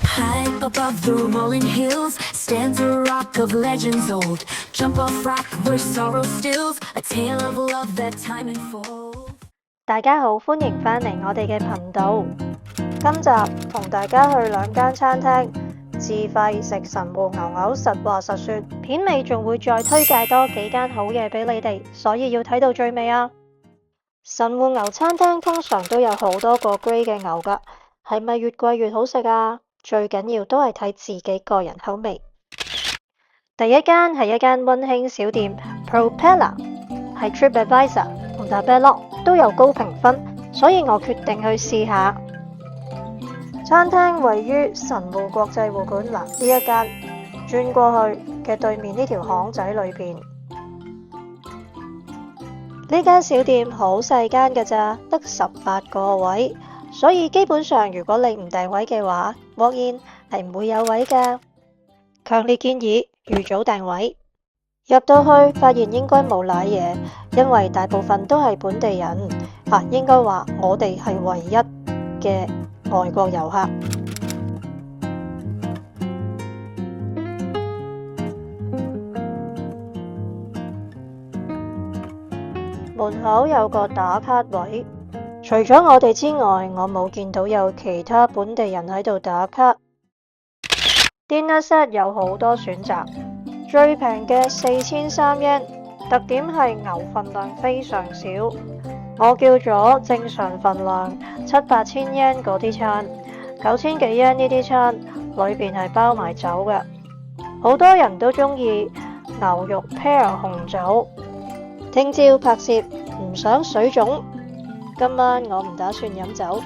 High above the rolling hills stands a rock of legends old. Jump off rock where sorrow stills, a tale of love that time unfolds. 大家好，歡迎返嚟我哋嘅頻道。今集同大家去兩間餐廳，自費食神戶牛牛，實話實說。片尾仲會再推介多幾間好嘢俾你哋，所以要睇到最尾啊！神戶牛餐廳通常都有好多個 grade 嘅牛㗎，係咪越貴越好食啊？最緊要都係睇自己個人口味。第一間係一間溫馨小店 Propeller， 係 TripAdvisor 同 Tabelog 都有高評分，所以我決定去試下。餐廳位於神戶國際會館呢一間，轉過去嘅對面呢條巷仔裏邊。呢間小店好細間㗎咋，得18個位，所以基本上如果你唔訂位嘅話，walk in係唔會有位㗎。強烈建議預早訂位。入到去發現應該冇瀨嘢，因為大部分都係本地人，應該話我哋係唯一嘅外國遊客。門口有個打卡位，除咗我哋之外，我冇見到有其他本地人喺度打卡。Dinner set 有好多選擇，最平嘅4003 yen， 特點係牛份量非常少。我叫咗正常份量700-8000 yen 嗰啲餐，9000幾 yen 呢啲餐，裏邊係包埋酒嘅。好多人都中意牛肉 pair 紅酒。聽朝拍攝唔想水腫，今晚我唔打算飲酒。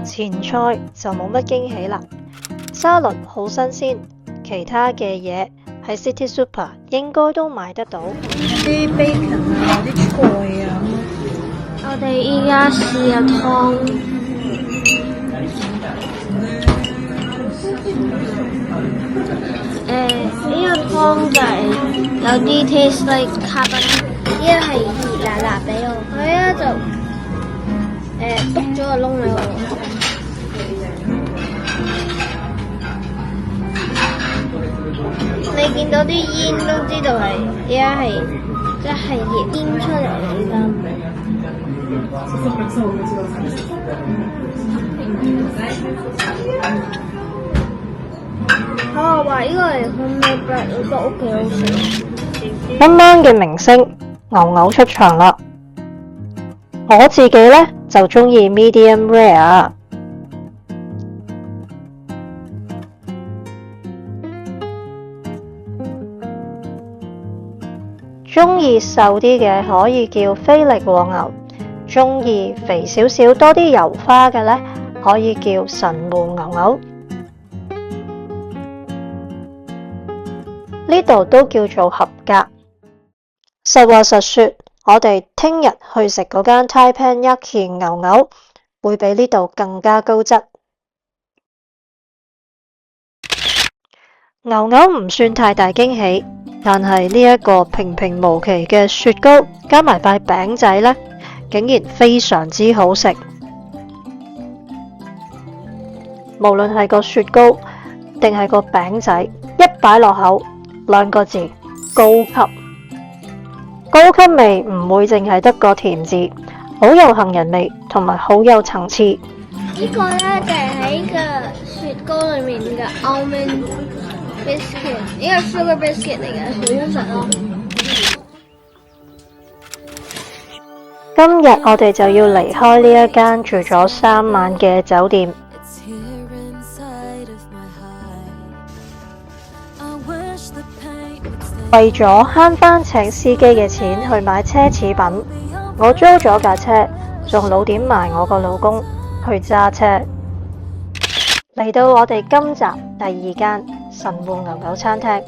前菜就冇乜驚喜啦，沙律好新鮮，其他嘅嘢喺 City Super 應該都買得到。啲 bacon 啊，啲菜啊。我哋依家試下湯。呢個湯就係有啲 taste like carbonara， 呢個係熱辣辣俾我，佢咧就篤咗個窿喺我。你見到啲煙都知道係依家係即係煙出嚟嘅依家。我話呢個係 homemade bread， 我覺得屋企好食。今晚嘅明星牛牛出場啦，我自己呢，就中意 medium rare。中意瘦啲嘅可以叫菲力和牛，中意肥少少多啲油花嘅呢，可以叫神戶牛牛。呢度都叫做合格。實話實說，我哋聽日去食嗰間 Teppanyaki 牛牛，會比呢度更加高質。牛牛唔算太大驚喜，但係呢一個平平無奇嘅雪糕加埋塊餅仔呢，竟然非常之好食。無論係個雪糕定係個餅仔，一擺落口，兩個字，高級。高級味唔會淨係得個甜字，好有杏仁味同埋好有層次。呢個呢，就係喺個雪糕裏面嘅 almond biscuit， 呢個 sugar biscuit 嚟嘅，好好食咯。今日我哋就要離開呢一間住咗3晚嘅酒店。為咗慳返請司機嘅錢去買奢侈品，我租咗架車，仲老點埋我個老公去揸車。嚟到我哋今集第2間神戶牛牛餐廳，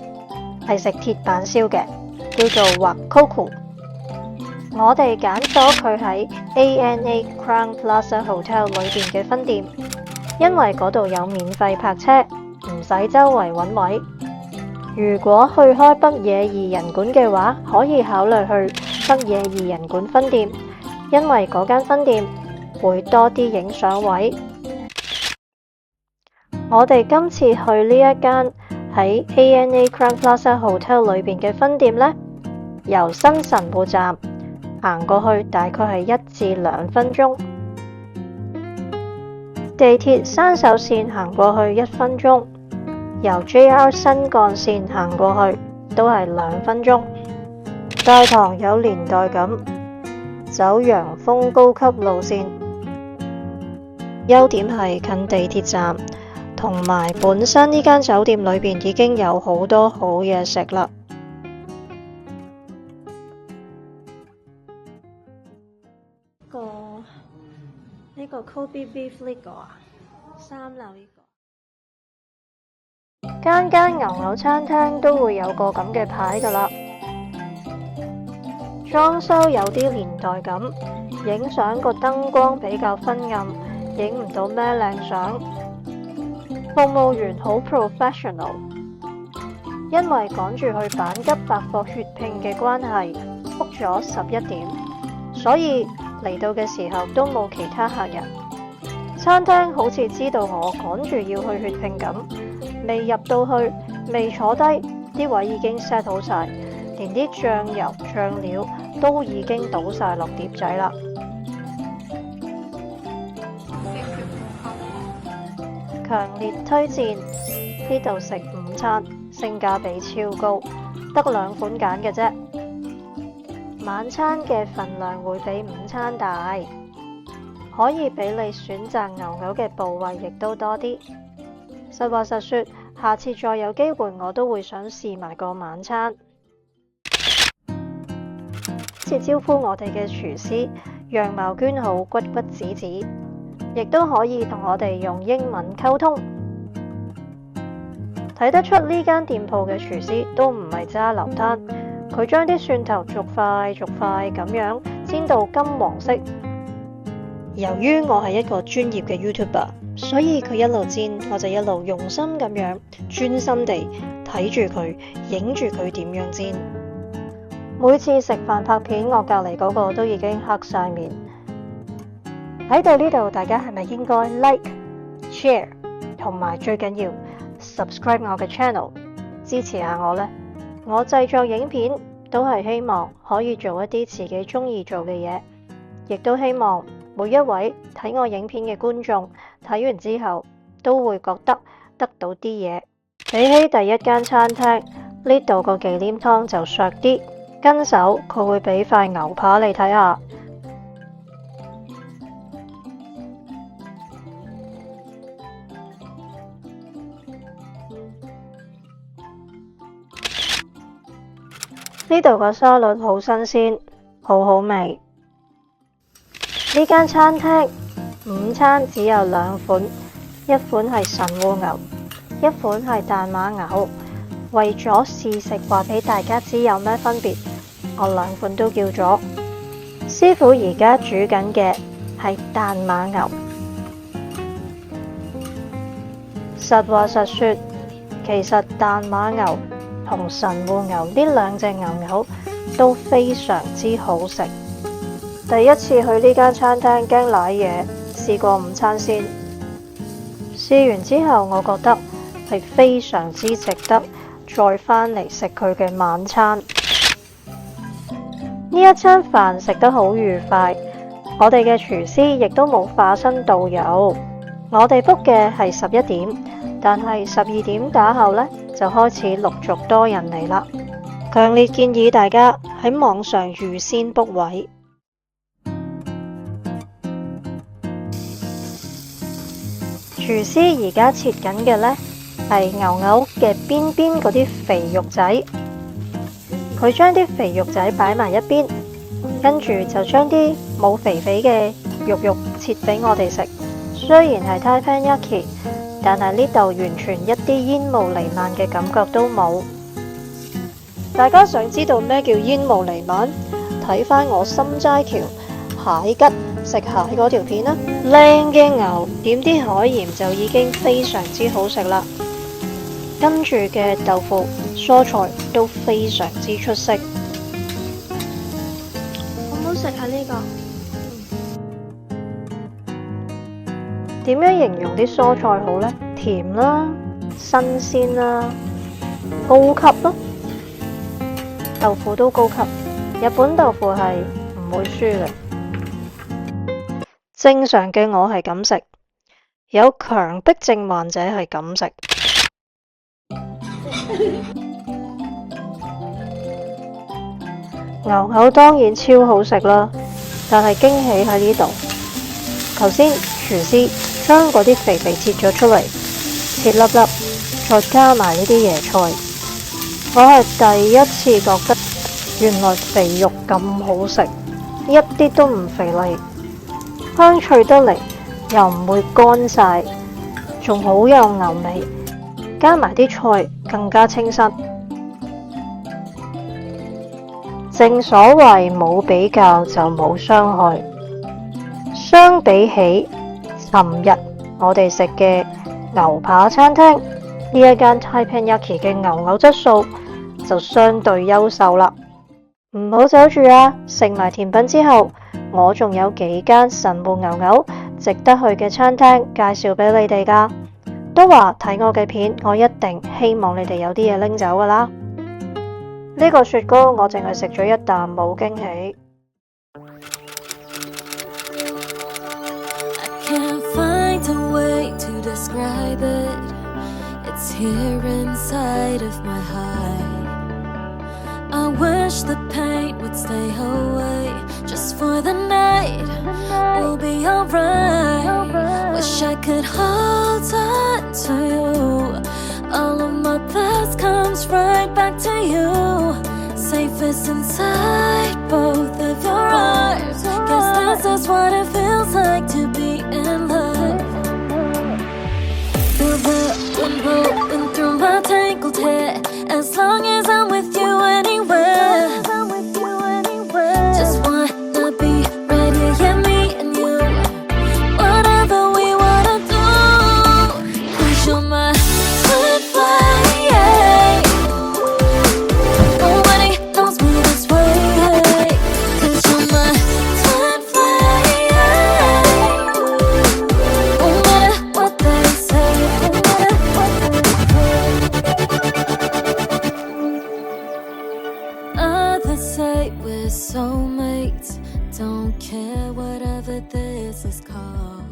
係食鐵板燒嘅，叫做 Wakoku。我哋揀咗佢喺 ANA Crown Plaza Hotel 裏邊嘅分店，因為嗰度有免費泊車，唔使周圍揾位。如果去開北野異人館嘅話，可以考慮去北野異人館分店，因為嗰間分店會多啲影相位。我哋今次去呢一間喺 ANA Crowne Plaza Hotel 裏邊嘅分店呢，由新神戶站行過去大概係1至2分鐘，地鐵山手線行過去1分鐘，由 JR 新幹線行過去都係2分鐘。大堂有年代感，走洋風高級路線，優點係近地鐵站，同埋本身呢間酒店裏邊已經有好多好嘢食啦。呢個 Kobe Beef 呢個啊，3樓呢個，間牛牛餐廳都會有個咁嘅牌噶啦。裝修有啲年代感，影相個燈光比較昏暗，影唔到咩靚相。服務員好 professional， 因為趕住去阪急百貨血拼嘅關係，book 咗11點，所以嚟到嘅時候都冇其他客人。餐廳好似知道我趕住要去血拼咁，未入到去，未坐低，啲位已經 set 好晒，連啲醬油醬料都已經倒晒落碟仔啦。強烈推薦呢度食午餐，性價比超高，得2款揀嘅啫。晚餐嘅份量會比午餐大，可以俾你選擇牛牛嘅部位亦都多啲。實話實說，下次再有機會我都會想試埋個晚餐。接招呼我哋嘅廚師樣貌娟好，骨骨子子，亦都可以同我哋用英文溝通。睇得出呢間店鋪嘅廚師都唔係揸流灘，佢將啲蒜頭逐塊咁樣煎到金黃色。由於我係一個專業嘅 YouTuber， 所以佢一路煎，我就一路用心咁樣專心地睇住佢，影住佢點樣煎。每次食飯拍片，我隔離嗰個都已經黑晒面。喺到呢度，大家係咪應該 like、share 同埋最緊要 subscribe 我嘅 channel， 支持下我呢？我製作影片都係希望可以做一啲自己中意做嘅嘢，亦都希望每一位睇我影片嘅觀眾睇完之後都會覺得得到啲嘢。比起第一間餐廳，呢度個忌廉湯就削啲，跟手佢會俾塊牛扒你睇下。呢度個沙律好新鮮，好好味。呢間餐廳午餐只有2款，一款係神戶牛，一款係淡馬牛。為咗試食話俾大家知有咩分別，我2款都叫咗。師傅而家煮緊嘅係淡馬牛。實話實說，其實淡馬牛同神戶牛呢2隻牛都非常之好食。第一次去呢間餐廳驚瀨嘢，試過午餐先。試完之後，我覺得係非常之值得再返嚟食佢嘅晚餐。呢一餐飯食得好愉快，我哋嘅廚師亦都冇化身導遊。我哋 book 嘅係11點，但係12點打後呢，就開始陸續多人嚟啦。強烈建議大家喺網上預先 book 位。廚師而家切緊嘅呢，係牛嘅邊邊嗰啲肥肉仔，佢將啲肥肉仔擺埋一邊，跟住就將啲冇肥肥嘅肉切俾我哋食。雖然係 Teppanyaki， 但係呢度完全一啲煙霧彌漫嘅感覺都冇。大家想知道咩叫煙霧彌漫？睇返我心齋橋蟹吉食蟹嗰條片啦。靚嘅牛點啲海鹽就已經非常之好食啦，跟住嘅豆腐蔬菜都非常之出色。好唔好食啊？呢個點樣形容啲蔬菜好呢？甜啦，新鮮啦，高級咯。豆腐都高級，日本豆腐係唔會輸嘅。正常嘅我係咁食，有強迫症患者係咁食。牛牛當然超好食啦，但係驚喜喺呢度。頭先廚師將嗰啲肥肥切咗出嚟，切粒粒，再加埋呢啲椰菜。我係第一次覺得原來肥肉咁好食，一啲都唔肥膩，香脆得嚟又唔會乾晒，仲好有牛味，加埋啲菜更加清新。正所謂冇比較就冇傷害，相比起尋日我哋食嘅牛扒餐廳，呢一間 Teppanyaki 嘅牛牛質素就相對優秀啦。唔好走住啊！食埋甜品之後，我仲有幾間神戶牛牛值得去嘅餐廳介紹俾你哋㗎。都話睇我嘅片，我一定希望你哋有啲嘢拎走㗎啦。呢個雪糕我淨係食咗一啖，冇驚喜。Can't find a way to describe it. It's here inside of my heart. I wish the pain would stay away just for the night. We'll be alright. Wish I could hold on to you. All of my past comes right back to you. Safest inside both of your arms. Guess this is what it feels like to be in love. Feel the wind blowing through my tangled hair. As long as I'm with you anywhere. Just wanna be right here, yeah, me and you. Whatever we wanna do. 'Cause you're my twin flame. Nobody knows me this way. 'Cause you're my twin flame. No matter what they say, no matter what they say. Others say we're soulmates. Don't care whatever this is called.